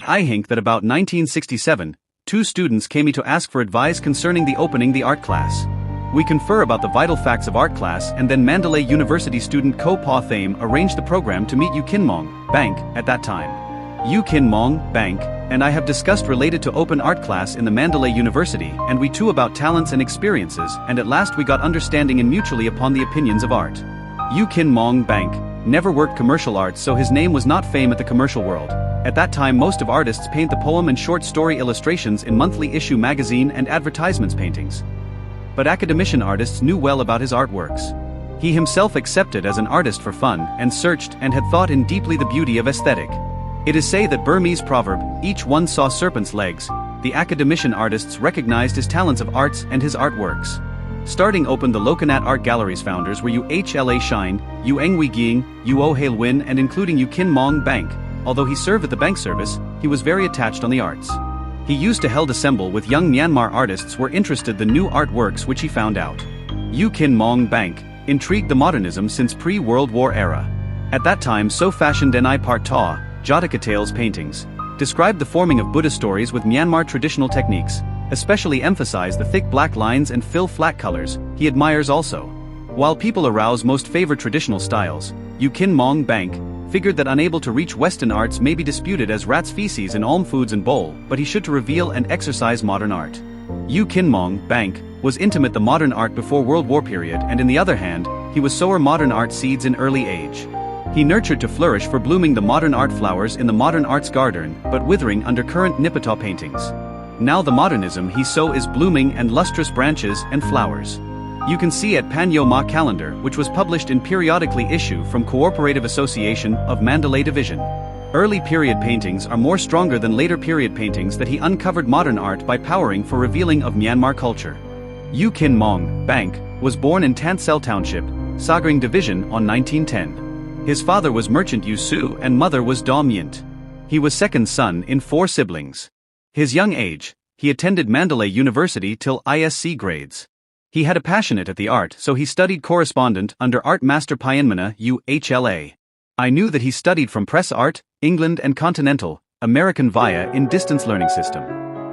I think that about 1967, two students came to ask for advice concerning the opening the art class. We confer about the vital facts of art class, and then Mandalay University student Ko Pa Thame arranged the program to meet U Kin Maung, Bank, at that time. U Kin Maung, Bank, and I have discussed related to open art class in the Mandalay University, and we too about talents and experiences, and at last we got understanding and mutually upon the opinions of art. U Kin Maung, Bank, never worked commercial arts, so his name was not fame at the commercial world. At that time most of artists paint the poem and short story illustrations in monthly issue magazine and advertisements paintings. But academician artists knew well about his artworks. He himself accepted as an artist for fun, and searched and had thought in deeply the beauty of aesthetic. It is say that Burmese proverb, each one saw serpent's legs, the academician artists recognized his talents of arts and his artworks. Starting opened the Lokanat Art Gallery's founders were UHLA Shine, U Ngui Ging, U O Hail Win, and including U Kin Maung, Bank. Although he served at the bank service, he was very attached on the arts. He used to held assemble with young Myanmar artists were interested the new artworks which he found out. U Kin Maung, Bank, intrigued the modernism since pre-World War era. At that time so fashioned Denai Part Ta, Jataka paintings, described the forming of Buddha stories with Myanmar traditional techniques, especially emphasize the thick black lines and fill flat colors, he admires also. While people arouse most favor traditional styles, U Kin Maung, Bank, figured that unable to reach Western arts may be disputed as rat's feces in alm foods and bowl, but he should to reveal and exercise modern art. U Kin Maung, Bank, was intimate the modern art before World War period, and in the other hand, he was sower modern art seeds in early age. He nurtured to flourish for blooming the modern art flowers in the modern arts garden, but withering under current Nipata paintings. Now the modernism he sow is blooming and lustrous branches and flowers. You can see at Panyo Ma calendar, which was published in periodically issue from Cooperative Association of Mandalay Division. Early period paintings are more stronger than later period paintings that he uncovered modern art by powering for revealing of Myanmar culture. U Kin Maung, Bank, was born in Tantsel Township, Sagring Division on 1910. His father was Merchant U Su and mother was Dom Yint. He was second son in 4 siblings. His young age, he attended Mandalay University till ISC grades. He had a passionate at the art, so he studied correspondent under Art Master Pyanmana UHLA. I knew that he studied from Press Art, England and Continental, American via in distance learning system.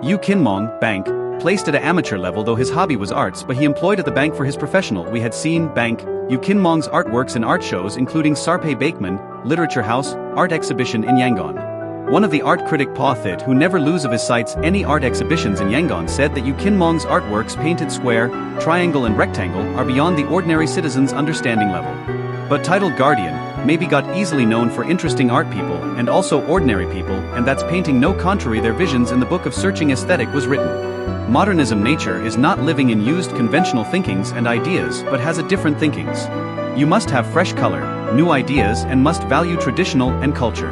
U Kin Maung, Bank, placed at an amateur level though his hobby was arts, but he employed at the bank for his professional. We had seen, Bank, U Kin Maung's artworks in art shows including Sarpe Bakeman, Literature House, Art Exhibition in Yangon. One of the art critic Pa Thit, who never lose of his sights any art exhibitions in Yangon, said that U Kin Maung's artworks painted square, triangle and rectangle are beyond the ordinary citizen's understanding level. But titled Guardian, maybe got easily known for interesting art people and also ordinary people, and that's painting no contrary their visions in the book of searching aesthetic was written. Modernism nature is not living in used conventional thinkings and ideas but has a different thinkings. You must have fresh color, new ideas and must value traditional and culture.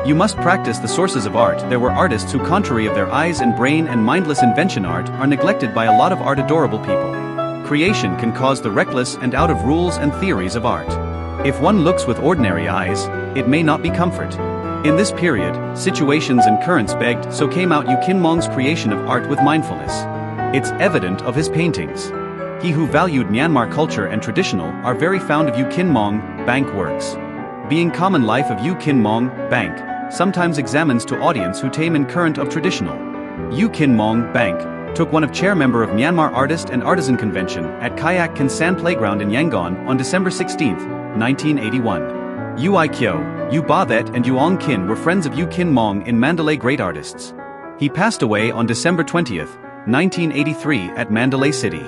You must practice the sources of art. There were artists who contrary of their eyes and brain and mindless invention art are neglected by a lot of art adorable people. Creation can cause the reckless and out of rules and theories of art. If one looks with ordinary eyes, it may not be comfort. In this period, situations and currents begged, so came out U Kin Maung's creation of art with mindfulness. It's evident of his paintings. He who valued Myanmar culture and traditional are very fond of U Kin Maung, Bank works. Being common life of U Kin Maung, Bank, sometimes examines to audience who tame in current of traditional. U Kin Maung, Bank, took one of chair member of Myanmar Artist and Artisan Convention at Kayak Kansan Playground in Yangon on December 16, 1981. Ui Kyo, U Ba That and Uong Kin were friends of U Kin Maung in Mandalay great artists. He passed away on December 20, 1983 at Mandalay City.